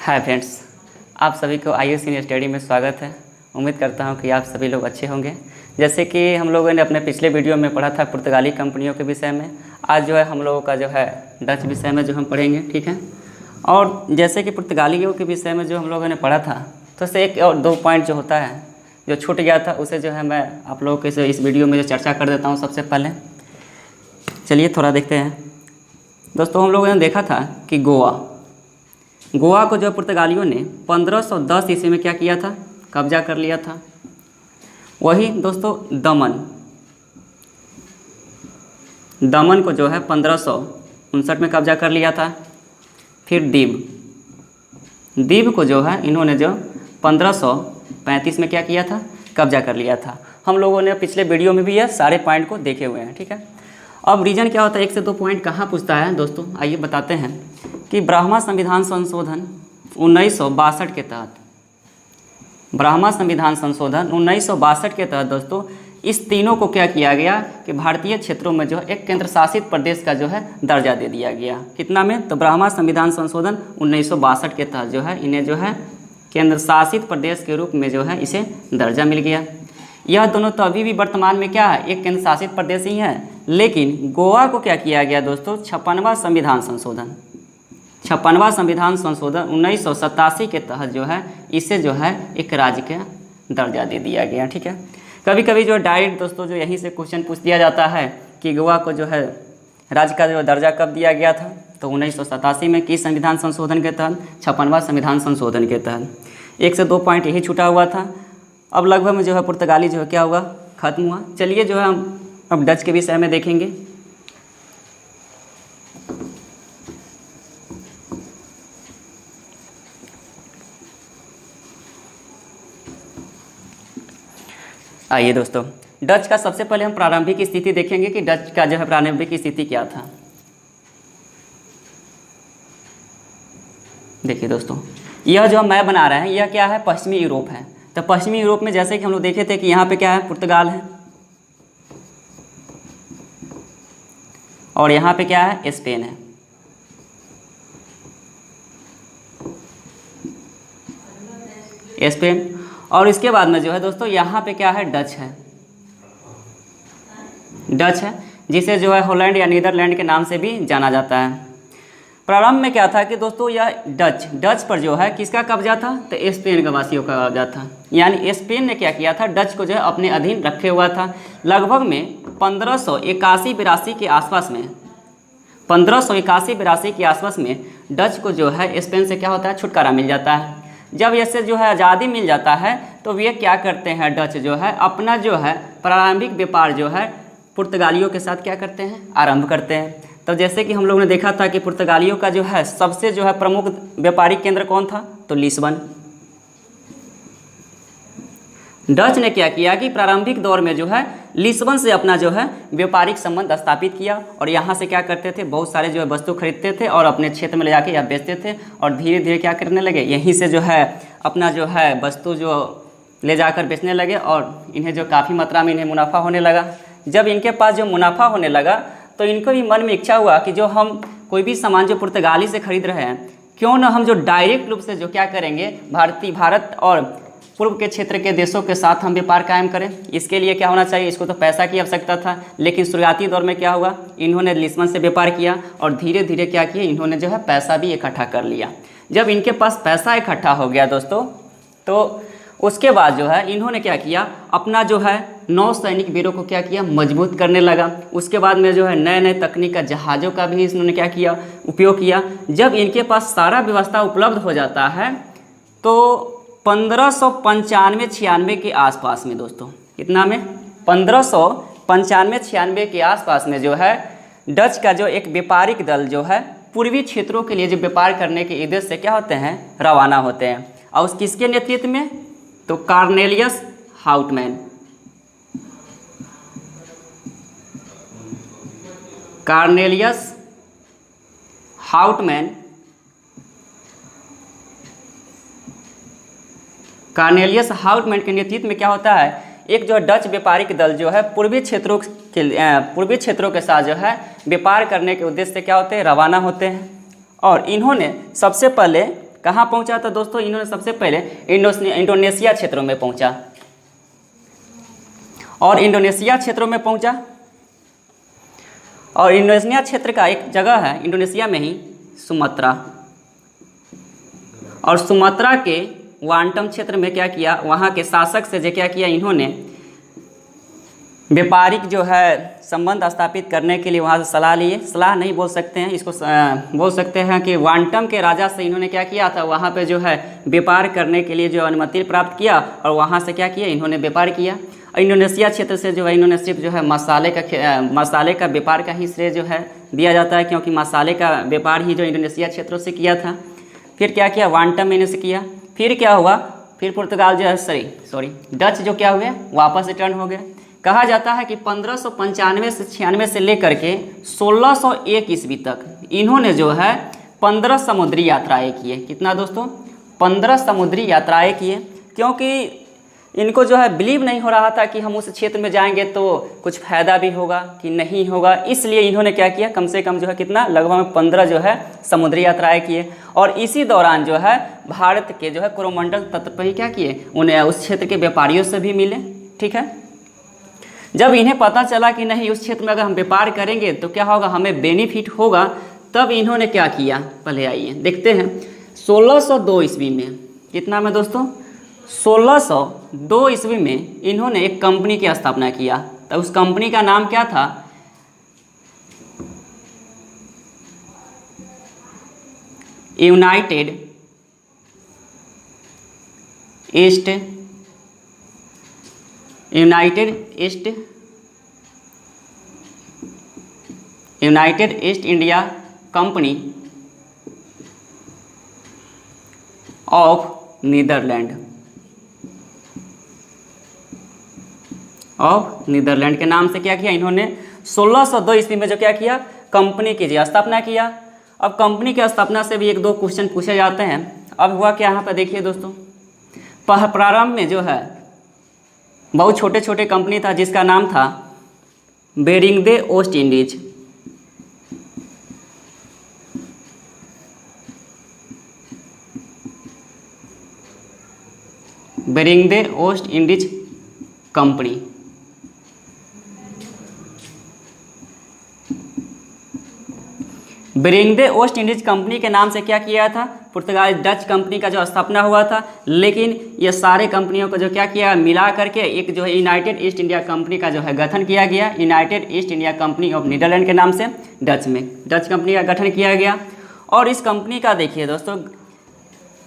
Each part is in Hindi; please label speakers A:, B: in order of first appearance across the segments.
A: हाय फ्रेंड्स, आप सभी को IAS इन स्टडी में स्वागत है। उम्मीद करता हूं कि आप सभी लोग अच्छे होंगे। जैसे कि हम लोगों ने अपने पिछले वीडियो में पढ़ा था पुर्तगाली कंपनियों के विषय में, आज जो है हम लोगों का जो है डच विषय में जो हम पढ़ेंगे, ठीक है। और जैसे कि पुर्तगालियों के विषय में जो हम लोगों ने पढ़ा था, तो से एक और दो पॉइंट जो होता है जो छूट गया था, उसे जो है मैं आप लोगों के इस वीडियो में जो चर्चा कर देता हूँ। सबसे पहले चलिए थोड़ा देखते हैं। दोस्तों, हम लोगों ने देखा था कि गोवा को जो पुर्तगालियों ने 1510 ईस्वी में क्या किया था, कब्जा कर लिया था। वही दोस्तों दमन को जो है 1559 में कब्जा कर लिया था। फिर दीव को जो है इन्होंने जो 1535 में क्या किया था, कब्जा कर लिया था। हम लोगों ने पिछले वीडियो में भी यह सारे पॉइंट को देखे हुए हैं, ठीक है। अब रीजन क्या होता है, 1 से 2 पॉइंट कहाँ पूछता है दोस्तों, आइए बताते हैं कि ब्राह्मा संविधान संशोधन 1962 के तहत, ब्राह्मा संविधान संशोधन 1962 के तहत दोस्तों इस तीनों को क्या किया गया कि भारतीय क्षेत्रों में जो है एक केंद्र शासित प्रदेश का जो है दर्जा दे दिया गया। कितना में, तो ब्राह्मा संविधान संशोधन 1962 के तहत जो है इन्हें जो है केंद्र शासित प्रदेश के रूप में जो है इसे दर्जा मिल गया। यह दोनों तो अभी भी वर्तमान में क्या है, एक केंद्र शासित प्रदेश ही है। लेकिन गोवा को क्या किया गया दोस्तों, 56वां संविधान संशोधन 1987 के तहत जो है इसे जो है एक राज्य का दर्जा दे दिया गया, ठीक है। कभी कभी जो डायरेक्ट दोस्तों जो यहीं से क्वेश्चन पूछ दिया जाता है कि गोवा को जो है राज्य का जो दर्जा कब दिया गया था, तो 1987 में किस संविधान संशोधन के तहत, 56वां संविधान संशोधन के तहत। 1 से 2 पॉइंट यही छूटा हुआ था। अब लगभग में जो है पुर्तगाली जो है क्या हुआ, खत्म हुआ। चलिए जो है हम अब डच के विषय में देखेंगे। आइए दोस्तों, डच का सबसे पहले हम प्रारंभिक स्थिति देखेंगे कि डच का जो है प्रारंभिक स्थिति क्या था। देखिए दोस्तों, यह जो हम मैप बना रहे हैं यह क्या है, पश्चिमी यूरोप है। तो पश्चिमी यूरोप में जैसे कि हम लोग देखे थे कि यहाँ पे क्या है, पुर्तगाल है, और यहाँ पे क्या है, स्पेन है। स्पेन, और इसके बाद में जो है दोस्तों यहाँ पे क्या है, डच है, जिसे जो है हॉलैंड या नीदरलैंड के नाम से भी जाना जाता है। प्रारंभ में क्या था कि दोस्तों यह डच पर जो है किसका कब्जा था, तो स्पेन का वासियों का कब्जा था। यानी स्पेन ने क्या किया था, डच को जो है अपने अधीन रखे हुआ था। लगभग में 1581-82 के आसपास में, 1581-82 के आसपास में डच को जो है स्पेन से क्या होता है, छुटकारा मिल जाता है। जब इससे जो है आज़ादी मिल जाता है तो वे क्या करते हैं, डच जो है अपना जो है प्रारंभिक व्यापार जो है पुर्तगालियों के साथ क्या करते हैं, आरंभ करते हैं। तो जैसे कि हम लोगों ने देखा था कि पुर्तगालियों का जो है सबसे जो है प्रमुख व्यापारिक केंद्र कौन था, तो लिस्बन। डच ने क्या किया कि प्रारंभिक दौर में जो है लिस्बन से अपना जो है व्यापारिक संबंध स्थापित किया, और यहाँ से क्या करते थे, बहुत सारे जो है वस्तु खरीदते थे और अपने क्षेत्र में ले जाके या बेचते थे, और धीरे धीरे क्या करने लगे, यहीं से जो है अपना जो है वस्तु जो ले जाकर बेचने लगे, और इन्हें जो काफ़ी मात्रा में इन्हें मुनाफा होने लगा। जब इनके पास जो मुनाफा होने लगा तो इनको भी मन में इच्छा हुआ कि जो हम कोई भी सामान जो पुर्तगाली से खरीद रहे हैं, क्यों ना हम जो डायरेक्ट रूप से जो क्या करेंगे, भारत और पूर्व के क्षेत्र के देशों के साथ हम व्यापार कायम करें। इसके लिए क्या होना चाहिए, इसको तो पैसा की आवश्यकता था। लेकिन शुरुआती दौर में क्या हुआ, इन्होंने लिस्बन से व्यापार किया और धीरे धीरे क्या किया, इन्होंने जो है पैसा भी इकट्ठा कर लिया। जब इनके पास पैसा इकट्ठा हो गया दोस्तों, तो उसके बाद जो है इन्होंने क्या किया, अपना जो है नौसैनिक बीरों को क्या किया, मजबूत करने लगा। उसके बाद में जो है नए नए तकनीक का जहाज़ों का भी इन्होंने क्या किया, उपयोग किया। जब इनके पास सारा व्यवस्था उपलब्ध हो जाता है तो 1595-96 के आसपास में दोस्तों, कितना में, 1595-96 के आसपास में जो है डच का जो एक व्यापारिक दल जो है पूर्वी क्षेत्रों के लिए जो व्यापार करने के उद्देश्य से क्या होते हैं, रवाना होते हैं। और उस किसके नेतृत्व में, तो कॉर्नेलियस हाउटमैन। कॉर्नेलियस हाउटमैन के नेतृत्व में क्या होता है, एक जो डच व्यापारिक दल जो है पूर्वी क्षेत्रों के साथ जो है व्यापार करने के उद्देश्य से क्या होते हैं, रवाना होते हैं। और इन्होंने सबसे पहले कहाँ पहुँचा था दोस्तों? इन्होंने सबसे पहले इंडोनेशिया क्षेत्रों में पहुँचा, और इंडोनेशिया क्षेत्रों में पहुँचा, और इंडोनेशिया क्षेत्र का एक जगह है इंडोनेशिया में ही, सुमात्रा, और सुमात्रा के वांटम क्षेत्र में क्या किया, वहाँ के शासक से जो क्या किया, इन्होंने व्यापारिक जो है संबंध स्थापित करने के लिए वहाँ से सलाह लिए, सलाह नहीं बोल सकते हैं इसको, बोल सकते हैं कि वांटम के राजा से इन्होंने क्या किया था, वहाँ पे जो है व्यापार करने के लिए जो अनुमति प्राप्त किया, और वहाँ से क्या किया, इन्होंने व्यापार किया। इंडोनेशिया क्षेत्र से जो है इन्होंने सिर्फ जो है मसाले का व्यापार का ही श्रेय जो है दिया जाता है, क्योंकि मसाले का व्यापार ही जो इंडोनेशिया क्षेत्रों से किया था। फिर क्या किया, वांटम में से किया। फिर क्या हुआ, फिर पुर्तगाल जो है सॉरी डच जो क्या हुए, वापस रिटर्न हो गए। कहा जाता है कि 1595 से 96 से लेकर के 1601 ईस्वी तक इन्होंने जो है 15 समुद्री यात्राएं किए। कितना दोस्तों? 15 समुद्री यात्राएं किए, क्योंकि इनको जो है बिलीव नहीं हो रहा था कि हम उस क्षेत्र में जाएंगे तो कुछ फ़ायदा भी होगा कि नहीं होगा, इसलिए इन्होंने क्या किया, कम से कम जो है कितना, लगभग 15 जो है समुद्री यात्राएं किए। और इसी दौरान जो है भारत के जो है कोरोमंडल तट पर ही क्या किए, उन्हें उस क्षेत्र के व्यापारियों से भी मिले। ठीक है, जब इन्हें पता चला कि नहीं, उस क्षेत्र में अगर हम व्यापार करेंगे तो क्या होगा, हमें बेनिफिट होगा, तब इन्होंने क्या किया, पहले आइए देखते हैं। 1602 ईस्वी में, कितना में दोस्तों, 1602 ईस्वी में इन्होंने एक कंपनी की स्थापना किया। तो उस कंपनी का नाम क्या था, United East India Company of Netherland के नाम से क्या किया इन्होंने 1602 ईस्वी में जो क्या किया, कंपनी की स्थापना किया। अब कंपनी की स्थापना से भी एक दो क्वेश्चन पूछे जाते हैं। अब हुआ क्या, यहाँ पर देखिए दोस्तों, प्रारंभ में जो है बहुत छोटे छोटे कंपनी था जिसका नाम था Vereenigde Oost Indies. Vereenigde Oost Indies company. Vereenigde Oost Indies company के नाम से क्या किया था, पुर्तगाली डच कंपनी का जो स्थापना हुआ था। लेकिन ये सारे कंपनियों को जो क्या किया, मिला करके एक जो है यूनाइटेड ईस्ट इंडिया कंपनी का जो है गठन किया गया, United East India Company of Netherland के नाम से डच कंपनी का गठन किया गया। और इस कंपनी का देखिए दोस्तों,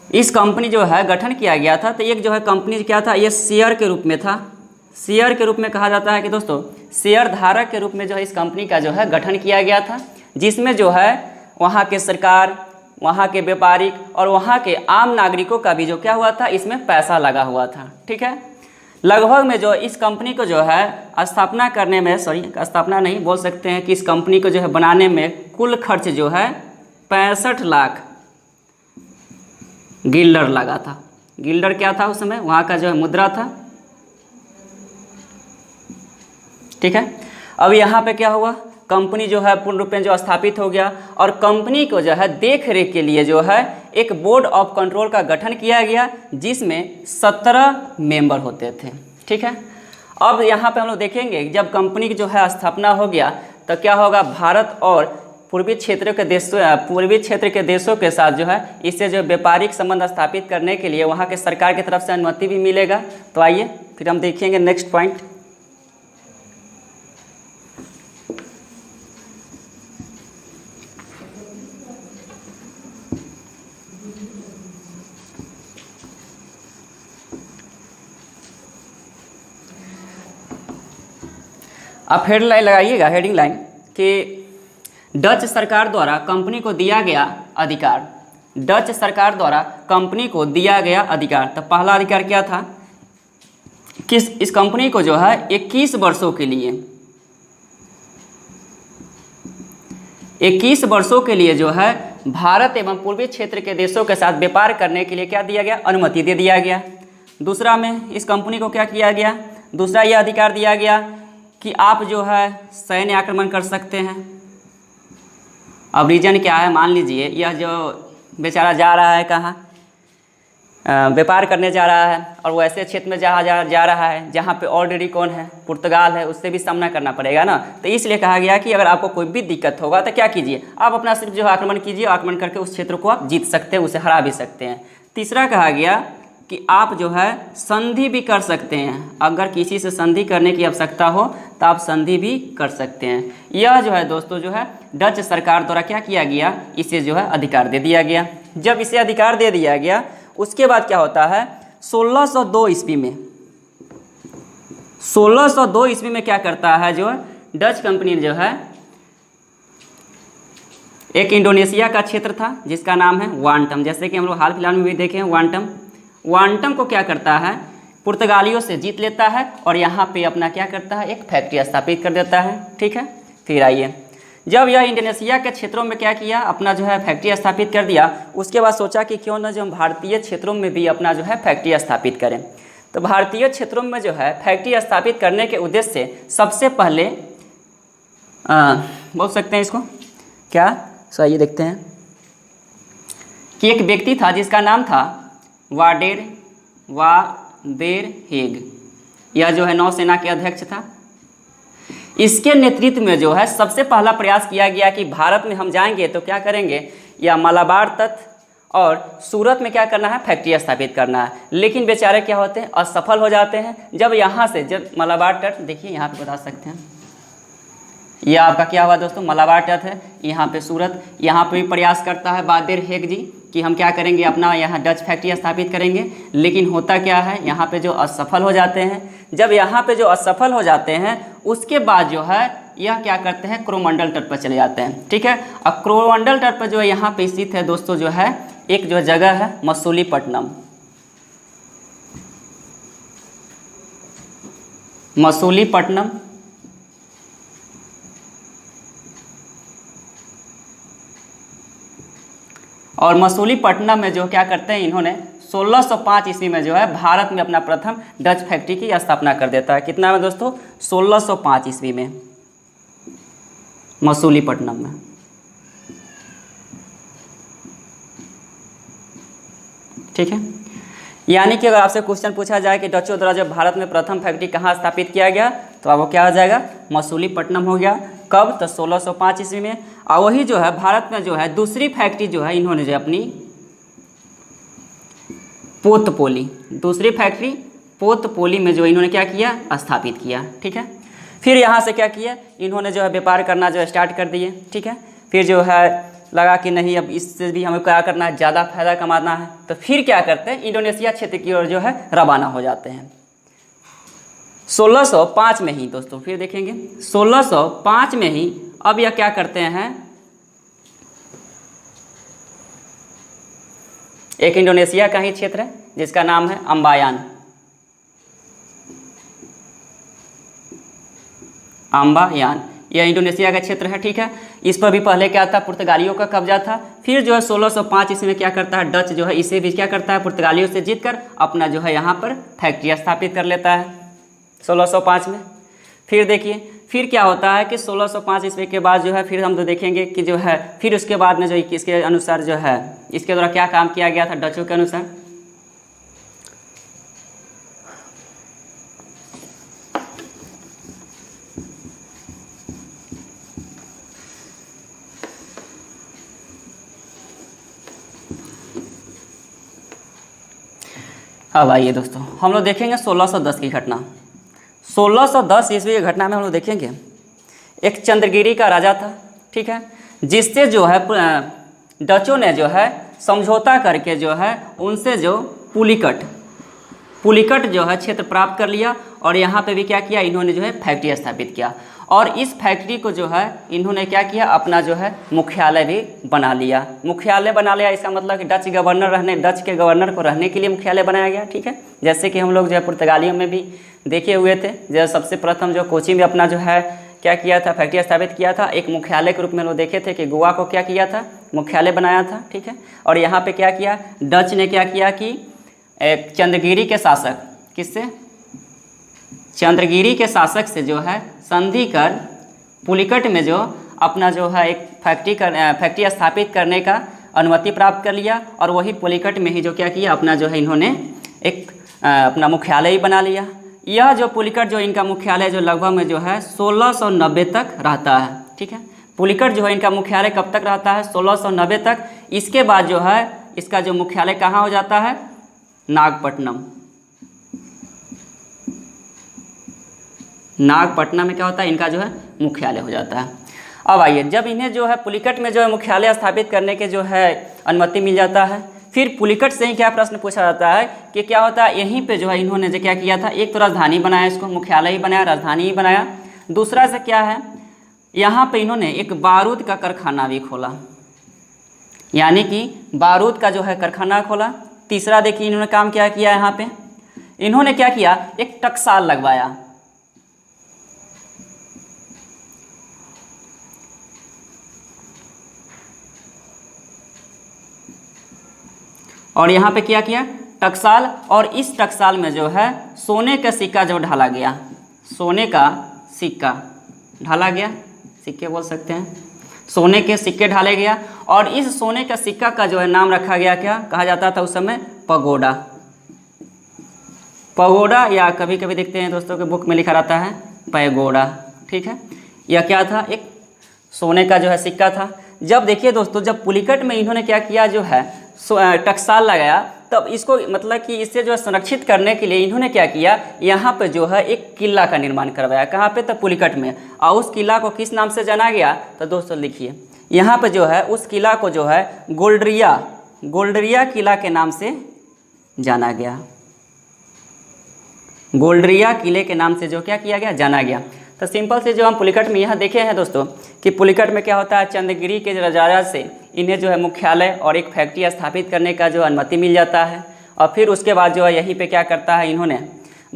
A: इस कंपनी जो है गठन किया गया था, तो एक जो है कंपनी क्या था, ये शेयर के रूप में था। शेयर के रूप में कहा जाता है कि दोस्तों शेयर धारक के रूप में जो है इस कंपनी का जो है गठन किया गया था, जिसमें जो है वहाँ के सरकार, वहाँ के व्यापारिक और वहाँ के आम नागरिकों का भी जो क्या हुआ था, इसमें पैसा लगा हुआ था। ठीक है, लगभग में जो इस कंपनी को जो है स्थापना करने में, स्थापना नहीं बोल सकते हैं कि इस कंपनी को जो है बनाने में कुल खर्च जो है 65 लाख गिल्डर लगा था। गिल्डर क्या था उस समय, वहाँ का जो है मुद्रा था। ठीक है, अब यहाँ पे क्या हुआ, कंपनी जो है पूर्ण रूप में जो स्थापित हो गया, और कंपनी को जो है देख रेख के लिए जो है एक बोर्ड ऑफ कंट्रोल का गठन किया गया, जिसमें 17 मेंबर होते थे। ठीक है, अब यहाँ पे हम लोग देखेंगे जब कंपनी की जो है स्थापना हो गया तो क्या होगा, भारत और पूर्वी क्षेत्र के देशों के साथ जो है इससे जो व्यापारिक संबंध स्थापित करने के लिए वहाँ के सरकार की तरफ से अनुमति भी मिलेगा। तो आइए फिर हम देखेंगे नेक्स्ट पॉइंट। आप हेडलाइन लगाइएगा, हेडिंग लाइन, कि डच सरकार द्वारा कंपनी को दिया गया अधिकार। डच सरकार द्वारा कंपनी को दिया गया अधिकार। तो पहला अधिकार क्या था, किस इस कंपनी को जो है 21 वर्षों के लिए जो है भारत एवं पूर्वी क्षेत्र के देशों के साथ व्यापार करने के लिए क्या दिया गया, अनुमति दे दिया गया। दूसरा में इस कंपनी को क्या किया गया, दूसरा यह अधिकार दिया गया कि आप जो है सैन्य आक्रमण कर सकते हैं। अब रीजन क्या है, मान लीजिए यह जो बेचारा जा रहा है कहाँ, व्यापार करने जा रहा है और वो ऐसे क्षेत्र में जा रहा है जहाँ पे ऑलरेडी कौन है, पुर्तगाल है, उससे भी सामना करना पड़ेगा ना। तो इसलिए कहा गया कि अगर आपको कोई भी दिक्कत होगा तो क्या कीजिए, आप अपना सिर्फ जो है आक्रमण कीजिए, आक्रमण करके उस क्षेत्र को आप जीत सकते हैं, उसे हरा भी सकते हैं। तीसरा कहा गया कि आप जो है संधि भी कर सकते हैं, अगर किसी से संधि करने की आवश्यकता हो तो आप संधि भी कर सकते हैं। यह जो है दोस्तों जो है डच सरकार द्वारा क्या किया गया, इसे जो है अधिकार दे दिया गया। जब इसे अधिकार दे दिया गया उसके बाद क्या होता है, 1602 ईस्वी में 1602 ईस्वी में क्या करता है, जो डच कंपनी जो है एक इंडोनेशिया का क्षेत्र था जिसका नाम है वांटम, जैसे कि हम लोग हाल फिलहाल में भी देखे हैं वांटम को क्या करता है, पुर्तगालियों से जीत लेता है और यहाँ पे अपना क्या करता है, एक फैक्ट्री स्थापित कर देता है। ठीक है, फिर आइए, जब यह इंडोनेशिया के क्षेत्रों में क्या किया, अपना जो है फैक्ट्री स्थापित कर दिया, उसके बाद सोचा कि क्यों ना जो हम भारतीय क्षेत्रों में भी अपना जो है फैक्ट्री स्थापित करें। तो भारतीय क्षेत्रों में जो है फैक्ट्री स्थापित करने के उद्देश्य से सबसे पहले बोल सकते हैं इसको क्या, सो आइए देखते हैं कि एक व्यक्ति था जिसका नाम था वाडेर हेग। यह जो है नौसेना के अध्यक्ष था। इसके नेतृत्व में जो है सबसे पहला प्रयास किया गया कि भारत में हम जाएंगे तो क्या करेंगे, या मलाबार तट और सूरत में क्या करना है, फैक्ट्री स्थापित करना है। लेकिन बेचारे क्या होते हैं, असफल हो जाते हैं। जब यहाँ से जब मलाबार तट, देखिए यहाँ पे बता सकते हैं, यह आपका क्या हुआ दोस्तों, मलाबार तट है, यहाँ पे सूरत, यहाँ पे भी प्रयास करता है वाडेर हेग जी कि हम क्या करेंगे, अपना यहाँ डच फैक्ट्री स्थापित करेंगे। लेकिन होता क्या है, यहाँ पे जो असफल हो जाते हैं। जब यहाँ पे जो असफल हो जाते हैं उसके बाद जो है यह क्या करते हैं, क्रोमंडल तट पर चले जाते हैं। ठीक है, अब क्रोमंडल तट पर जो है यहाँ पे स्थित है दोस्तों जो है एक जो जगह है मसूलीपट्टनम। मसूलीपट्टनम और मसूलीपट्टनम में जो क्या करते हैं, इन्होंने 1605 ईस्वी में जो है भारत में अपना प्रथम डच फैक्ट्री की स्थापना कर देता है। कितना में दोस्तों, 1605 ईस्वी में मसूलीपट्टनम में। ठीक है, यानी कि अगर आपसे क्वेश्चन पूछा जाए कि डचों द्वारा जब भारत में प्रथम फैक्ट्री कहाँ स्थापित किया गया, तो आपको क्या हो जाएगा, मसूलीपट्टनम हो गया। कब, तो 1605 ईस्वी में। और वही जो है भारत में जो है दूसरी फैक्ट्री जो है इन्होंने जो अपनी पोतपोली, दूसरी फैक्ट्री पोतपोली में जो इन्होंने क्या किया, स्थापित किया। ठीक है, फिर यहाँ से क्या किया, इन्होंने जो है व्यापार करना जो स्टार्ट कर दिए। ठीक है, फिर जो है लगा कि नहीं अब इससे भी हमें क्या करना है, ज़्यादा फायदा कमाना है। तो फिर क्या करते हैं, इंडोनेशिया क्षेत्र की ओर जो है रवाना हो जाते हैं 1605 में ही दोस्तों। फिर देखेंगे 1605 में ही अब यह क्या करते हैं, एक इंडोनेशिया का ही क्षेत्र है जिसका नाम है अम्बायान। यह इंडोनेशिया का क्षेत्र है। ठीक है, इस पर भी पहले क्या था, पुर्तगालियों का कब्जा था। फिर जो है 1605 इसमें क्या करता है, डच जो है इसे भी क्या करता है, पुर्तगालियों से जीतकर अपना जो है यहाँ पर फैक्ट्री स्थापित कर लेता है 1605 में। फिर देखिए फिर क्या होता है कि 1605 ईस्वी के बाद जो है फिर हम तो देखेंगे कि जो है फिर उसके बाद में जो इसके अनुसार जो है इसके द्वारा क्या काम किया गया था डचों के अनुसार। अब आइए दोस्तों हम लोग देखेंगे 1610 की घटना। 1610 ईस्वी की घटना में हम लोग देखेंगे एक चंद्रगिरी का राजा था। ठीक है, जिससे जो है डचों ने जो है समझौता करके जो है उनसे जो पुलिकट जो है क्षेत्र प्राप्त कर लिया और यहाँ पे भी क्या किया, इन्होंने जो है फैक्ट्री स्थापित किया। और इस फैक्ट्री को जो है इन्होंने क्या किया, अपना जो है मुख्यालय भी बना लिया। मुख्यालय बना लिया इसका मतलब कि डच के गवर्नर को रहने के लिए मुख्यालय बनाया गया। ठीक है, जैसे कि हम लोग जो है पुर्तगालियों में भी देखे हुए थे, जो सबसे प्रथम जो कोची में अपना जो है क्या किया था, फैक्ट्री स्थापित किया था। एक मुख्यालय के रूप में लोग देखे थे कि गोवा को क्या किया था, मुख्यालय बनाया था। ठीक है, और यहाँ पे क्या किया, डच ने क्या किया कि एक चंद्रगिरी के शासक, किससे, चंद्रगिरी के शासक से जो है संधि कर पुलिकट में जो अपना जो है एक फैक्ट्री स्थापित करने का अनुमति प्राप्त कर लिया और वही पुलिकट में ही जो क्या किया अपना जो है इन्होंने एक अपना मुख्यालय ही बना लिया। यह जो पुलिकट जो इनका मुख्यालय जो लगभग में जो है 1690 तक रहता है। ठीक है, पुलिकट जो है इनका मुख्यालय कब तक रहता है? 1690 तक। इसके बाद जो है इसका जो मुख्यालय कहाँ हो जाता है? नागपट्टनम। नागपट्टनम में क्या होता है? इनका जो है मुख्यालय हो जाता है। अब आइए, जब इन्हें जो है पुलिकट में जो है मुख्यालय स्थापित करने के जो है अनुमति मिल जाता है, फिर पुलिकट से ही क्या प्रश्न पूछा जाता है कि क्या होता है यहीं पे जो है इन्होंने जो क्या किया था, एक तो राजधानी बनाया, इसको मुख्यालय ही बनाया, राजधानी ही बनाया। दूसरा से क्या है, यहाँ पे इन्होंने एक बारूद का कारखाना भी खोला, यानी कि बारूद का जो है कारखाना खोला। तीसरा देखिए इन्होंने काम क्या किया, यहाँ पे इन्होंने क्या किया, एक टकसाल लगवाया। और यहाँ पे क्या किया, टकसाल। और इस टकसाल में जो है सोने का सिक्का जो ढाला गया, सोने का सिक्का ढाला गया, सिक्के बोल सकते हैं, सोने के सिक्के ढाले गया। और इस सोने का सिक्का का जो है नाम रखा गया, क्या कहा जाता था उस समय? पगोडा। पगोडा, या कभी कभी देखते हैं दोस्तों के बुक में लिखा रहता है पैगोडा। ठीक है, यह क्या था? एक सोने का जो है सिक्का था। जब देखिए दोस्तों, जब पुलिकट में इन्होंने क्या किया, जो है टकसाल लगाया, तब इसको मतलब कि इसे जो है संरक्षित करने के लिए इन्होंने क्या किया, यहाँ पे जो है एक किला का निर्माण करवाया। कहाँ पे? तो पुलिकट में। और उस किला को किस नाम से जाना गया? तो दोस्तों लिखिए, यहाँ पे जो है उस किला को जो है गोल्डरिया किला के नाम से जाना गया। गोल्डरिया किले के नाम से जो क्या किया गया, जाना गया। तो सिंपल से जो हम पुलिकट में यहाँ देखे हैं दोस्तों कि पुलिकट में क्या होता है, चंद्रगिरी के राजा से इन्हें जो है मुख्यालय और एक फैक्ट्री स्थापित करने का जो अनुमति मिल जाता है। और फिर उसके बाद जो है यहीं पे क्या करता है, इन्होंने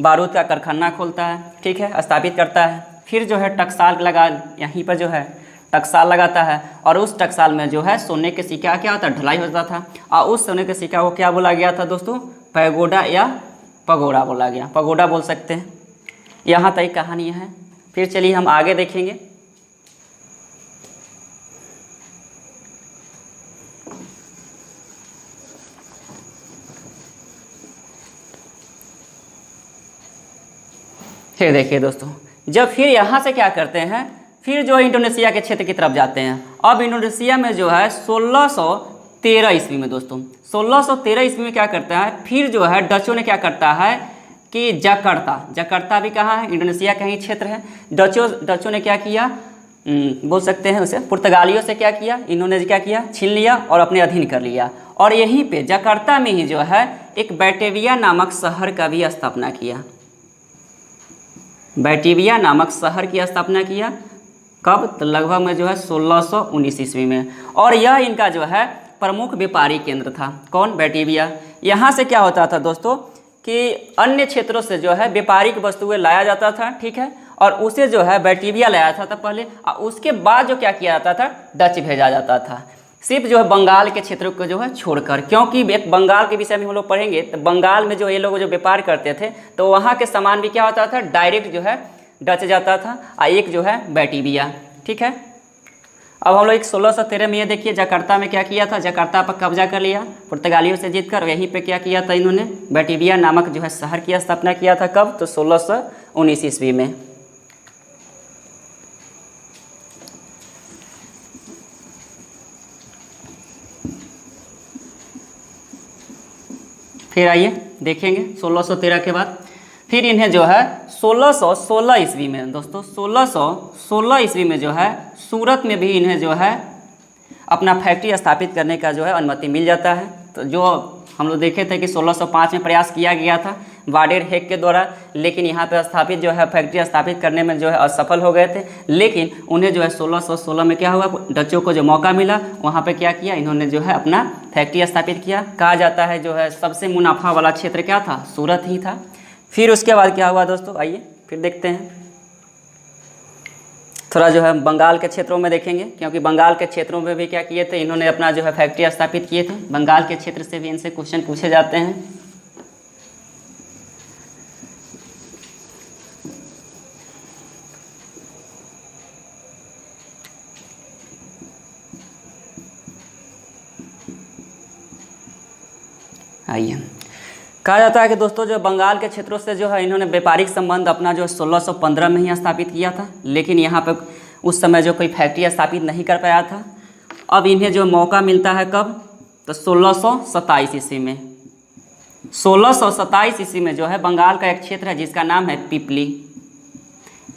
A: बारूद का कारखाना खोलता है। ठीक है, स्थापित करता है। फिर जो है टकसाल लगा, यहीं पर जो है टकसाल लगाता है। और उस टकसाल में जो है सोने के सिक्का क्या होता है, ढलाई होता था। और उस सोने के सिक्का को क्या बोला गया था दोस्तों? पैगोडा या पगोड़ा बोला गया, पगोड़ा बोल सकते हैं। यहाँ तक कहानी है। फिर चलिए हम आगे देखेंगे। फिर देखिए दोस्तों, जब फिर यहाँ से क्या करते हैं, फिर जो है इंडोनेशिया के क्षेत्र की तरफ जाते हैं। अब इंडोनेशिया में जो है 1613 ईस्वी में दोस्तों, 1613 ईस्वी में क्या करता है, फिर जो है डचों ने क्या करता है कि जकार्ता भी कहाँ है, इंडोनेशिया का ही क्षेत्र है। डचों ने क्या किया, बोल सकते हैं उसे, पुर्तगालियों से क्या किया, इन्होंने क्या किया, छीन लिया और अपने अधीन कर लिया। और यहीं पे जकार्ता में ही जो है एक बैटेविया नामक शहर का भी स्थापना किया। बैटेविया नामक शहर की स्थापना किया कब? तो लगभग में जो है 1619 ईस्वी में। और यह इनका जो है प्रमुख व्यापारी केंद्र था। कौन? बैटेविया। यहाँ से क्या होता था दोस्तों कि अन्य क्षेत्रों से जो है व्यापारिक वस्तुएं लाया जाता था। ठीक है, और उसे जो है बैटेविया लाया था पहले, और उसके बाद जो क्या किया जाता था, डच भेजा जाता था। सिर्फ जो है बंगाल के क्षेत्रों को जो है छोड़कर, क्योंकि एक बंगाल के विषय में हम लोग पढ़ेंगे, तो बंगाल में जो ये लोग जो व्यापार करते थे तो वहाँ के सामान भी क्या होता था, डायरेक्ट जो है डच जाता था, और एक जो है बैटेविया। ठीक है, अब हम लोग एक 1613 में ये देखिए जकार्ता में क्या किया था, जकार्ता पर कब्जा कर लिया पुर्तगालियों से जीतकर। यहीं पे क्या किया था, इन्होंने बैटेविया नामक जो है शहर की स्थापना किया था। कब? तो 1619 ईस्वी में। फिर आइए देखेंगे 1613 के बाद फिर इन्हें जो है 1616 ईस्वी में दोस्तों, 1616 ईस्वी में जो है सूरत में भी इन्हें जो है अपना फैक्ट्री स्थापित करने का जो है अनुमति मिल जाता है। तो जो हम लोग देखे थे कि 1605 में प्रयास किया गया था वाडेर हेग के द्वारा, लेकिन यहाँ पे स्थापित जो है फैक्ट्री स्थापित करने में जो है असफल हो गए थे। लेकिन उन्हें जो है 1616 में क्या हुआ, डचों को जो मौका मिला वहाँ पे क्या किया, इन्होंने जो है अपना फैक्ट्री स्थापित किया। कहा जाता है जो है सबसे मुनाफा वाला क्षेत्र क्या था, सूरत ही था। फिर उसके बाद क्या हुआ दोस्तों, आइए फिर देखते हैं। थोड़ा जो है बंगाल के क्षेत्रों में देखेंगे, क्योंकि बंगाल के क्षेत्रों में भी क्या किए थे, इन्होंने अपना जो है फैक्ट्री स्थापित किए थे। बंगाल के क्षेत्र से भी इनसे क्वेश्चन पूछे जाते हैं। आइए, कहा जाता है कि दोस्तों जो बंगाल के क्षेत्रों से जो है इन्होंने व्यापारिक संबंध अपना जो 1615 में ही स्थापित किया था, लेकिन यहाँ पे उस समय जो कोई फैक्ट्री स्थापित नहीं कर पाया था। अब इन्हें जो मौका मिलता है कब, तो 1627 ईस्वी में। 1627 ईस्वी में जो है बंगाल का एक क्षेत्र है जिसका नाम है पिपली।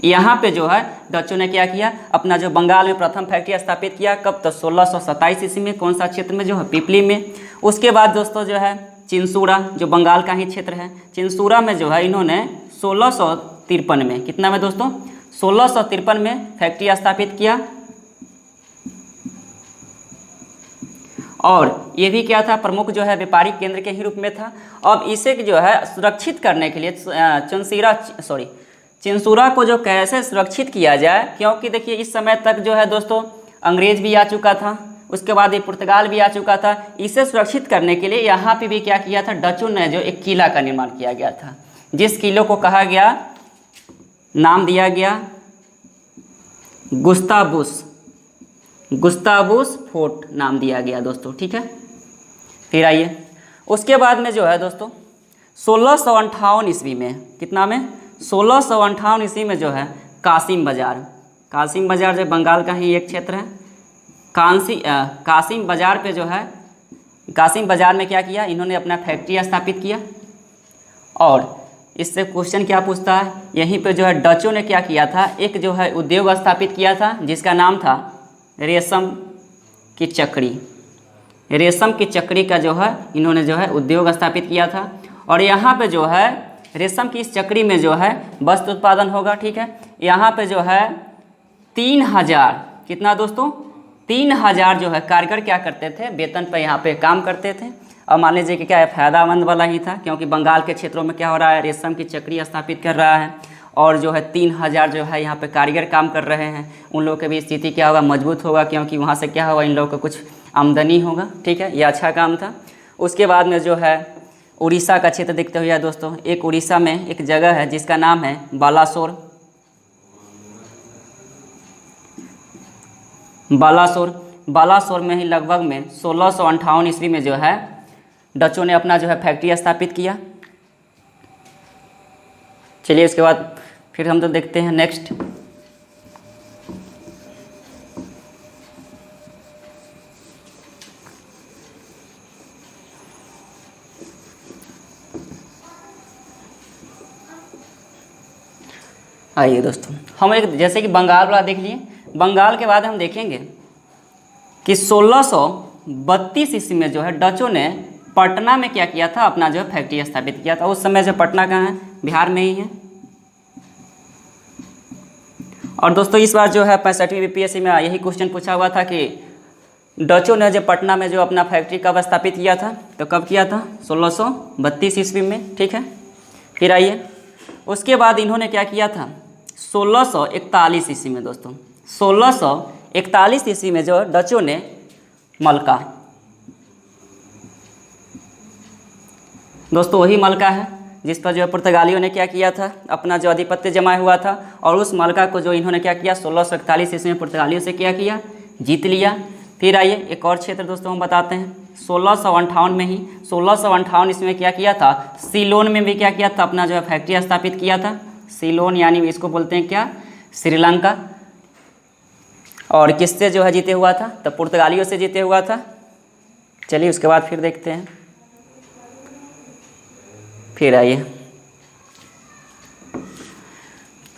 A: यहाँ पे जो है डचों ने क्या किया, अपना जो बंगाल में प्रथम फैक्ट्री स्थापित किया। कब, तो 1627 ईस्वी में। कौन सा क्षेत्र में, जो है पिपली में। उसके बाद दोस्तों जो है चिंसूरा, जो बंगाल का ही क्षेत्र है, चिंसूरा में जो है इन्होंने 1653 में, कितना में दोस्तों, 1653 में फैक्ट्री स्थापित किया। और ये भी क्या था, प्रमुख जो है व्यापारिक केंद्र के ही रूप में था। अब इसे जो है सुरक्षित करने के लिए चिंसूरा को जो कैसे सुरक्षित किया जाए, क्योंकि देखिए इस समय तक जो है दोस्तों अंग्रेज भी आ चुका था, उसके बाद ये पुर्तगाल भी आ चुका था। इसे सुरक्षित करने के लिए यहाँ पे भी क्या किया था, डचों ने जो एक किला का निर्माण किया गया था, जिस किले को कहा गया, नाम दिया गया गुस्ताबुस फोर्ट नाम दिया गया दोस्तों, ठीक है। फिर आइए, उसके बाद में जो है दोस्तों 1658 ईस्वी में, कितना में, 1658 ईस्वी में जो है कासिम बाज़ार जो बंगाल का ही एक क्षेत्र है, कासिम बाज़ार पे जो है, कासिम बाज़ार में क्या किया, इन्होंने अपना फैक्ट्री स्थापित किया। और इससे क्वेश्चन क्या पूछता है, यहीं पे जो है डचों ने क्या किया था, एक जो है उद्योग स्थापित किया था जिसका नाम था रेशम की चक्री का जो है इन्होंने जो है उद्योग स्थापित किया था। और यहाँ पे जो है रेशम की इस चक्री में जो है वस्त्र उत्पादन होगा, ठीक है। यहाँ पे जो है 3000, कितना दोस्तों, 3000 जो है कारीगर क्या करते थे, वेतन पर यहाँ पे काम करते थे। और मान लीजिए कि क्या है, फ़ायदामंद वाला ही था, क्योंकि बंगाल के क्षेत्रों में क्या हो रहा है, रेशम की चक्री स्थापित कर रहा है और जो है 3000 जो है यहाँ पे कारीगर काम कर रहे हैं। उन लोगों की भी स्थिति क्या होगा, मजबूत होगा, क्योंकि वहाँ से क्या होगा, इन लोगों को कुछ आमदनी होगा, ठीक है। ये अच्छा काम था। उसके बाद में जो है उड़ीसा का क्षेत्र देखते हुए दोस्तों, एक उड़ीसा में एक जगह है जिसका नाम है बालासोर में ही लगभग में 1658 ईस्वी में जो है डचों ने अपना जो है फैक्ट्री स्थापित किया। चलिए इसके बाद फिर हम तो देखते हैं नेक्स्ट। आइए दोस्तों, हम एक जैसे कि बंगाल वाला देख लिए, बंगाल के बाद हम देखेंगे कि 1632 ईस्वी में जो है डचों ने पटना में क्या किया था, अपना जो है फैक्ट्री स्थापित किया था। उस समय जो पटना कहाँ है, बिहार में ही है। और दोस्तों इस बार जो है 65वीं बीपीएससी में यही क्वेश्चन पूछा हुआ था कि डचों ने जो पटना में जो अपना फैक्ट्री कब स्थापित किया था, तो कब किया था, 1632 ईस्वी में, ठीक है। फिर आइए, उसके बाद इन्होंने क्या किया था, 1641 ईस्वी में दोस्तों, 1641 ईस्वी में जो डचों ने मलका, दोस्तों वही मलका है जिस पर जो है पुर्तगालियों ने क्या किया था, अपना जो आधिपत्य जमाया हुआ था। और उस मलका को जो इन्होंने क्या किया, 1641 ईस्वी में पुर्तगालियों से क्या किया, जीत लिया। फिर आइए एक और क्षेत्र दोस्तों हम बताते हैं, 1658 में ही, 1658 ईस्वी में क्या किया था, सीलोन में भी क्या किया था, अपना जो है फैक्ट्री स्थापित किया था। सीलोन यानी इसको बोलते हैं क्या, श्रीलंका। और किससे जो है जीते हुआ था, तो पुर्तगालियों से जीते हुआ था। चलिए उसके बाद फिर देखते हैं। फिर आइए,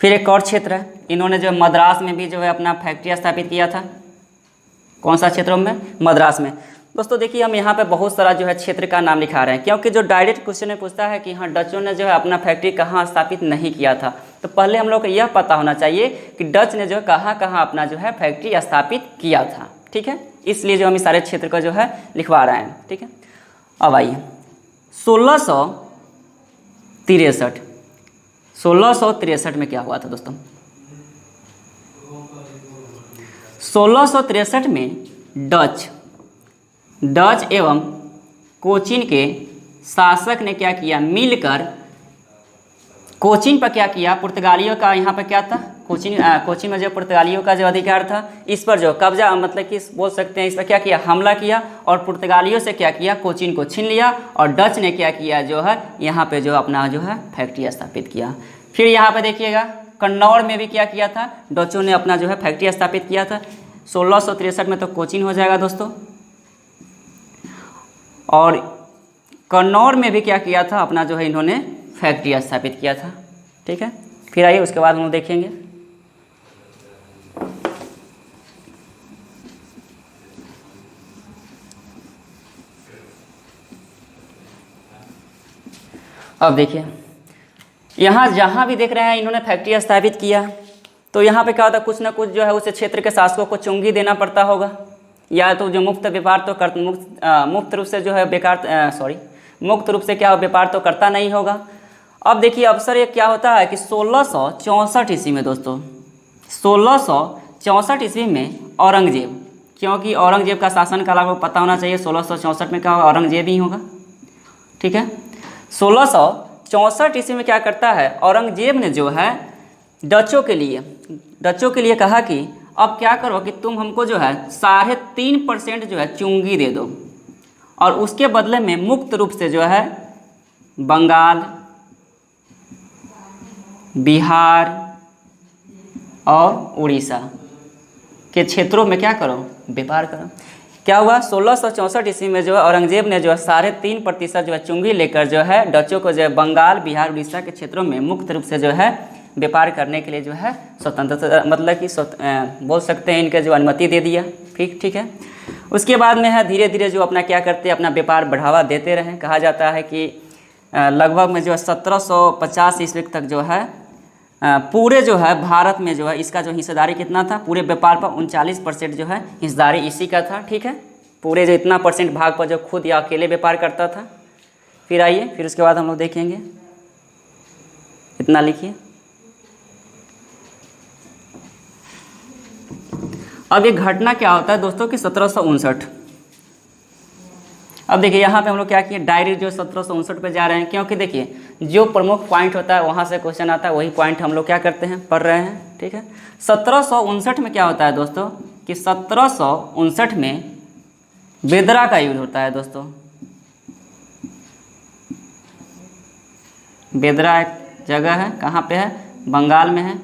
A: फिर एक और क्षेत्र है, इन्होंने जो मद्रास में भी जो है अपना फैक्ट्री स्थापित किया था। कौन सा क्षेत्रों में, मद्रास में। दोस्तों देखिए हम यहाँ पे बहुत सारा जो है क्षेत्र का नाम लिखा रहे हैं, क्योंकि जो डायरेक्ट क्वेश्चन में पूछता है कि हाँ डचों ने जो है अपना फैक्ट्री कहाँ स्थापित नहीं किया था, तो पहले हम लोग को यह पता होना चाहिए कि डच ने जो कहाँ कहाँ अपना जो है फैक्ट्री स्थापित किया था, ठीक है। इसलिए जो हम इस सारे क्षेत्र को जो है लिखवा रहे हैं, ठीक है। अब आइए 1663 में क्या हुआ था दोस्तों, 1663 में डच एवं कोचीन के शासक ने क्या किया, मिलकर कोचीन पर क्या किया, पुर्तगालियों का यहाँ पर क्या था, कोचीन में जो पुर्तगालियों का जो अधिकार था इस पर जो कब्जा, मतलब कि बोल सकते हैं इस पर क्या किया, हमला किया और पुर्तगालियों से क्या किया, कोचीन को छीन लिया। और डच ने क्या किया जो है यहाँ पे जो अपना जो है फैक्ट्री स्थापित किया। फिर यहाँ पे देखिएगा कन्नौर में भी क्या किया था, डचों ने अपना जो है फैक्ट्री स्थापित किया था। 1663 में तो कोचीन हो जाएगा दोस्तों। और कन्नौर में भी क्या किया था, अपना जो है इन्होंने फैक्ट्री स्थापित किया था। ठीक है, फिर आइए उसके बाद हम लोग देखेंगे। अब देखिए यहाँ जहाँ भी देख रहे हैं इन्होंने फैक्ट्री स्थापित किया, तो यहाँ पे क्या होता है, कुछ ना कुछ जो है उस क्षेत्र के शासकों को चुंगी देना पड़ता होगा, या तो जो मुफ्त व्यापार तो मुफ्त रूप से जो है मुक्त रूप से क्या व्यापार तो करता नहीं होगा। अब देखिए अवसर एक क्या होता है कि 1664 ईस्वी में दोस्तों, 1664 ईस्वी में औरंगजेब, क्योंकि औरंगजेब का शासन काल आपको पता होना चाहिए, 1664 में क्या होगा, औरंगजेब ही होगा। ठीक है, 1664 ईस्वी में क्या करता है, औरंगजेब ने जो है डचों के लिए कहा कि अब क्या करो कि तुम हमको जो है 3.5% जो है चुंगी दे दो, और उसके बदले में मुक्त रूप से जो है बंगाल, बिहार और उड़ीसा के क्षेत्रों में क्या करो, व्यापार करो। क्या हुआ, 1664 ईस्वी में जो है औरंगजेब ने जो है 3.5% जो है चुंगी लेकर जो है डचों को जो है बंगाल, बिहार, उड़ीसा के क्षेत्रों में मुक्त रूप से जो है व्यापार करने के लिए जो है स्वतंत्रता, मतलब कि बोल सकते हैं इनके जो अनुमति दे दिया। ठीक है, उसके बाद में है धीरे धीरे जो अपना क्या करते हैं, अपना व्यापार बढ़ावा देते रहे। कहा जाता है कि लगभग में जो है 1750 ईस्वी तक जो है पूरे जो है भारत में जो है इसका जो हिस्सेदारी कितना था, पूरे व्यापार पर 39% जो है हिस्सेदारी इसी का था। ठीक है, पूरे जो इतना % भाग पर जो खुद या अकेले व्यापार करता था। फिर आइए, फिर उसके बाद हम लोग देखेंगे, इतना लिखिए। अब ये घटना क्या होता है दोस्तों कि 1759, अब देखिए यहाँ पे हम लोग क्या किए, डायरेक्ट जो 1759 पे जा रहे हैं, क्योंकि देखिए जो प्रमुख पॉइंट होता है वहाँ से क्वेश्चन आता है, वही पॉइंट हम लोग क्या करते हैं, पढ़ रहे हैं। ठीक है, 1759 में क्या होता है दोस्तों कि 1759 में बेदरा का युद्ध होता है दोस्तों। बेदरा एक जगह है, कहाँ पे है, बंगाल में है।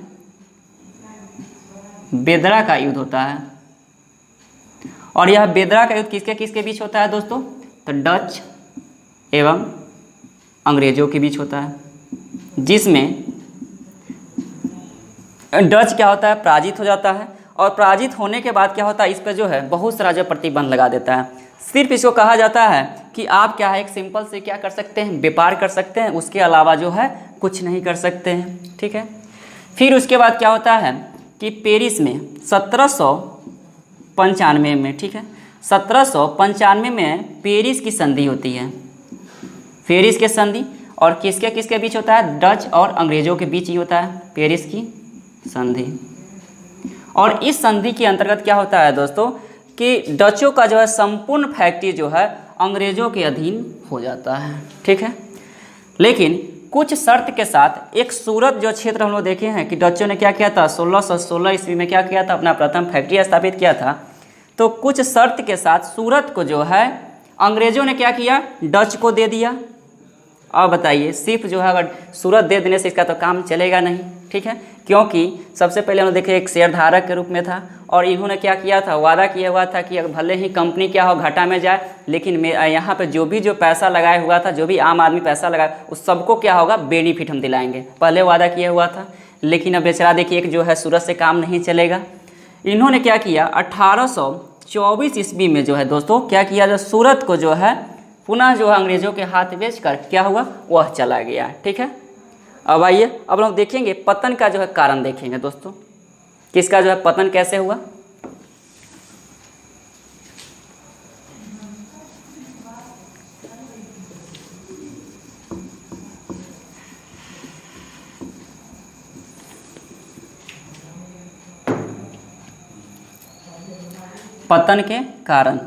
A: बेदरा का युद्ध होता है, और यह बेदरा का युद्ध किसके किसके बीच होता है दोस्तों, तो डच एवं अंग्रेजों के बीच होता है, जिसमें डच क्या होता है, पराजित हो जाता है। और पराजित होने के बाद क्या होता है, इस पर जो है बहुत सारा जो प्रतिबंध लगा देता है। सिर्फ इसको कहा जाता है कि आप क्या है, एक सिंपल से क्या कर सकते हैं, व्यापार कर सकते हैं, उसके अलावा जो है कुछ नहीं कर सकते हैं। ठीक है, फिर उसके बाद क्या होता है कि पेरिस में 1795 में, ठीक है, 1795 में पेरिस की संधि होती है। पेरिस की संधि और किसके किसके बीच होता है, डच और अंग्रेजों के बीच ही होता है पेरिस की संधि। और इस संधि के अंतर्गत क्या होता है दोस्तों कि डचों का जो है संपूर्ण फैक्ट्री जो है अंग्रेजों के अधीन हो जाता है। ठीक है, लेकिन कुछ शर्त के साथ, एक सूरत जो क्षेत्र हम लोग देखे हैं कि डचों ने क्या किया था, 1616 ईस्वी में क्या किया था, अपना प्रथम फैक्ट्री स्थापित किया था। तो कुछ शर्त के साथ सूरत को जो है अंग्रेजों ने क्या किया, डच को दे दिया। अब बताइए, सिर्फ जो है अगर सूरत दे देने से इसका तो काम चलेगा नहीं। ठीक है, क्योंकि सबसे पहले उन्होंने देखे एक शेयरधारक के रूप में था, और इन्होंने क्या किया था, वादा किया हुआ था कि भले ही कंपनी क्या हो घाटा में जाए, लेकिन यहाँ पे जो पैसा लगाया हुआ था, जो भी आम आदमी पैसा लगाया, उस सबको क्या होगा, बेनिफिट हम दिलाएंगे। पहले वादा किया हुआ था, लेकिन अब बेचारा देखिए एक जो है सूरत से काम नहीं चलेगा। इन्होंने क्या किया, 1824 ईस्वी में जो है दोस्तों क्या किया, जो सूरत को जो है पुनः जो है अंग्रेजों के हाथ बेच कर क्या हुआ, वह चला गया। ठीक है, अब आइए, अब लोग देखेंगे पतन का जो है कारण देखेंगे दोस्तों, किसका जो है पतन कैसे हुआ। पतन के कारण,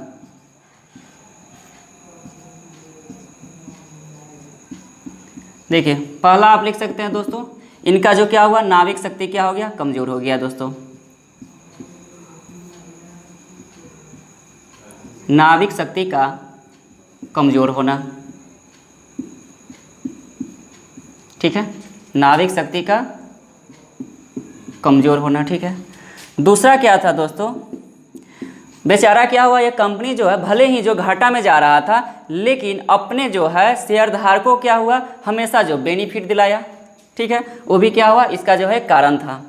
A: देखिए पहला आप लिख सकते हैं दोस्तों, इनका जो क्या हुआ, नाविक शक्ति क्या हो गया, कमज़ोर हो गया दोस्तों। नाविक शक्ति का कमज़ोर होना, ठीक है, नाविक शक्ति का कमज़ोर होना, ठीक है। दूसरा क्या था दोस्तों, बेचारा क्या हुआ, ये कंपनी जो है भले ही जो घाटा में जा रहा था, लेकिन अपने जो है शेयरधारकों क्या हुआ, हमेशा जो बेनिफिट दिलाया, ठीक है, वो भी क्या हुआ, इसका जो है कारण था।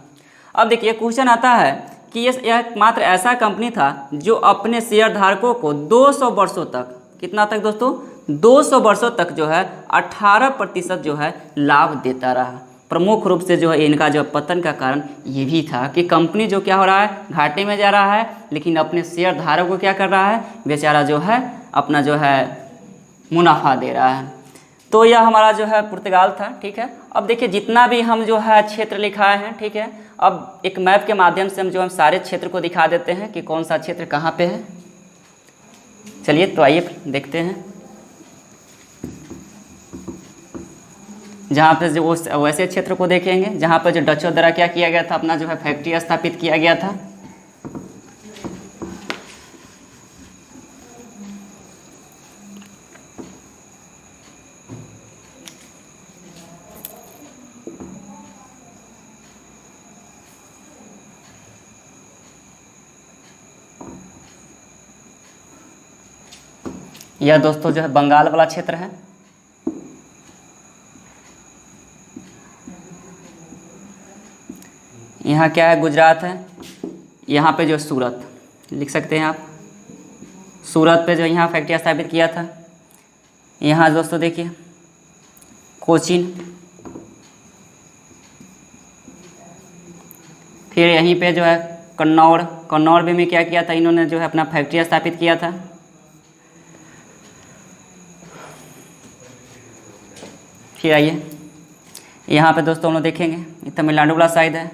A: अब देखिए क्वेश्चन आता है कि यह मात्र ऐसा कंपनी था जो अपने शेयरधारकों को 200 वर्षों तक, कितना तक दोस्तों, 200 वर्षों तक जो है 18% जो है लाभ देता रहा। प्रमुख रूप से जो है इनका जो पतन का कारण ये भी था कि कंपनी जो क्या हो रहा है, घाटे में जा रहा है, लेकिन अपने शेयरधारकों को क्या कर रहा है, बेचारा जो है अपना जो है मुनाफा दे रहा है। तो यह हमारा जो है पुर्तगाल था, ठीक है। अब देखिए जितना भी हम जो है क्षेत्र लिखाए हैं, ठीक है, अब एक मैप के माध्यम से हम सारे क्षेत्र को दिखा देते हैं कि कौन सा क्षेत्र कहाँ पे है। चलिए तो आइए देखते हैं। जहाँ पे जो वैसे क्षेत्र को देखेंगे जहाँ पर जो डचों द्वारा क्या किया गया था, अपना जो है फैक्ट्री स्थापित किया गया था। यह दोस्तों जो है बंगाल वाला क्षेत्र है। यहाँ क्या है, गुजरात है। यहाँ पे जो सूरत लिख सकते हैं आप, सूरत पे जो यहाँ फैक्ट्री स्थापित किया था। यहाँ दोस्तों देखिए कोचीन, फिर यहीं पे जो है कन्नौर, कन्नौर में क्या किया था, इन्होंने जो है अपना फैक्ट्री स्थापित किया था। फिर आइए यहाँ पे दोस्तों हम लोग देखेंगे, ये तमिलनाडु वाला साइड है।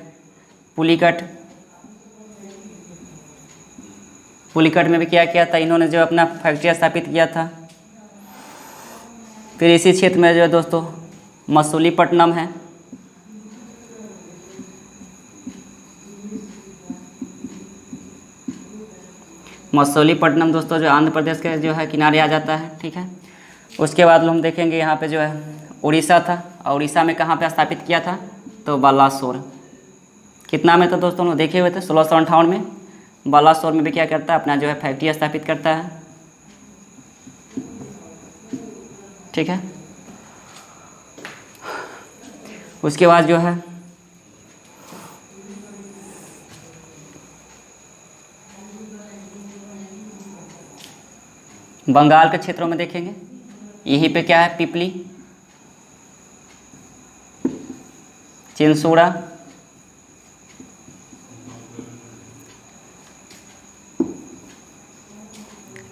A: पुलिकट, पुलिकट में भी क्या किया था, इन्होंने जो अपना फैक्ट्री स्थापित किया था। फिर इसी क्षेत्र में जो है दोस्तों मसूलीपट्टनम है। मसूलीपट्टनम दोस्तों जो आंध्र प्रदेश के जो है किनारे आ जाता है, ठीक है। उसके बाद हम देखेंगे यहाँ पे जो है उड़ीसा था, और उड़ीसा में कहाँ पे स्थापित किया था, तो बालासोर। कितना में तो दोस्तों लोग देखे हुए थे 1658 में। बालासोर में भी क्या करता है, अपना जो है फैक्ट्री स्थापित करता है, ठीक है। उसके बाद जो है बंगाल के क्षेत्रों में देखेंगे, यहीं पे क्या है, पिपली, चिंसोड़ा,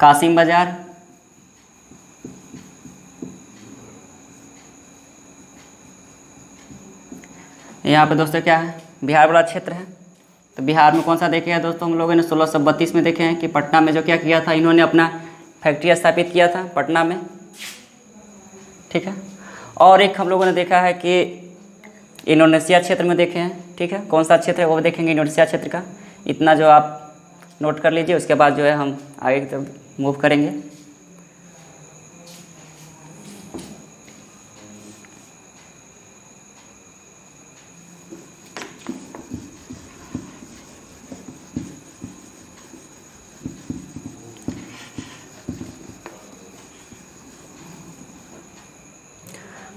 A: कासिम बाजार, यहाँ पे दोस्तों क्या है, बिहार वाला क्षेत्र है। तो बिहार में कौन सा देखे हैं दोस्तों, हम लोगों ने 1632 में देखे हैं कि पटना में जो क्या किया था, इन्होंने अपना फैक्ट्री स्थापित किया था पटना में, ठीक है। और एक हम लोगों ने देखा है कि इंडोनेशिया क्षेत्र में देखे हैं, ठीक है। कौन सा क्षेत्र है वो देखेंगे इंडोनेशिया क्षेत्र का। इतना जो आप नोट कर लीजिए, उसके बाद जो है हम आगे की तरफ मूव करेंगे।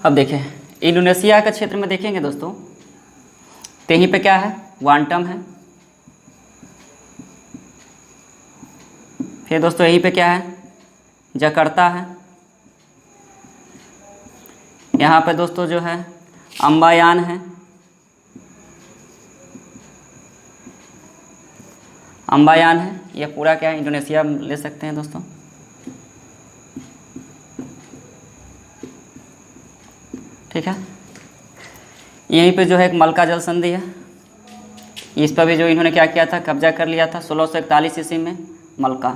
A: अब देखें इंडोनेशिया के क्षेत्र में देखेंगे दोस्तों, तो यहीं पे क्या है, वांटम है। फिर दोस्तों यहीं पे क्या है, जकार्ता है। यहाँ पे दोस्तों जो है अम्बायान है, अम्बायान है। यह पूरा क्या है, इंडोनेशिया ले सकते हैं दोस्तों, ठीक है। यहीं पे जो है एक मलका जल संधि है, इस पर भी जो इन्होंने क्या किया था, कब्जा कर लिया था 1641 ईस्वी में, मलका,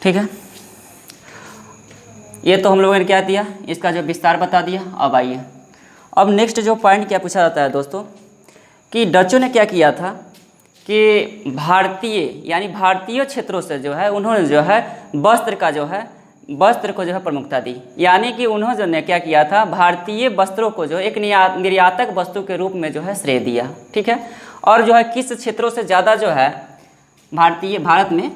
A: ठीक है। ये तो हम लोगों ने क्या दिया, इसका जो विस्तार बता दिया। अब आइए, अब नेक्स्ट जो पॉइंट क्या पूछा जाता है दोस्तों, कि डचों ने क्या किया था कि भारतीय यानी भारतीय क्षेत्रों से जो है उन्होंने जो है वस्त्र को जो है प्रमुखता दी। यानी कि उन्होंने क्या किया था, भारतीय वस्त्रों को जो एक निर्यातक वस्तु के रूप में जो है श्रेय दिया। ठीक है, और जो है किस क्षेत्रों से ज़्यादा जो है भारत में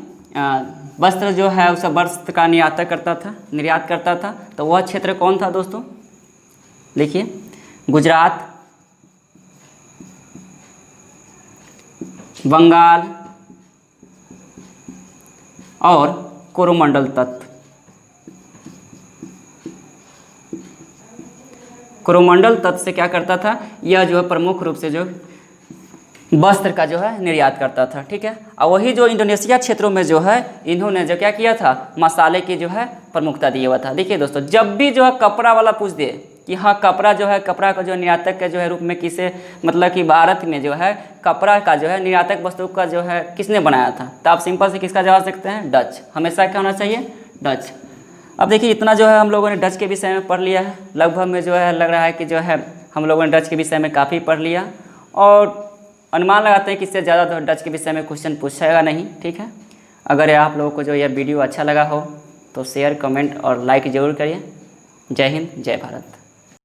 A: वस्त्र जो है उस वस्त्र का निर्यात करता था, तो वह क्षेत्र कौन था दोस्तों, लिखिए, गुजरात, बंगाल और कोरोमंडल तट। कोरोमंडल तट से क्या करता था, यह जो है प्रमुख रूप से जो वस्त्र का जो है निर्यात करता था। ठीक है, और वही जो इंडोनेशिया क्षेत्रों में जो है इन्होंने जो क्या किया था, मसाले की जो है प्रमुखता दिया हुआ था। देखिए दोस्तों, जब भी जो है कपड़ा वाला पूछ दे कि हाँ कपड़ा जो है, कपड़ा का जो निर्यातक के जो है रूप में किसे, मतलब कि भारत में जो है कपड़ा का जो है निर्यातक वस्तु का जो है किसने बनाया था, तो आप सिंपल से किसका जवाब सकते हैं, डच। हमेशा क्या होना चाहिए, डच। अब देखिए इतना जो है हम लोगों ने डच के विषय में पढ़ लिया है। लगभग में जो है लग रहा है कि जो है हम लोगों ने डच के विषय में काफ़ी पढ़ लिया, और अनुमान लगाते हैं कि इससे ज़्यादा तो डच के विषय में क्वेश्चन पूछेगा नहीं। ठीक है, अगर आप लोगों को जो यह वीडियो अच्छा लगा हो तो शेयर, कमेंट और लाइक ज़रूर करिए। जय हिंद, जय भारत।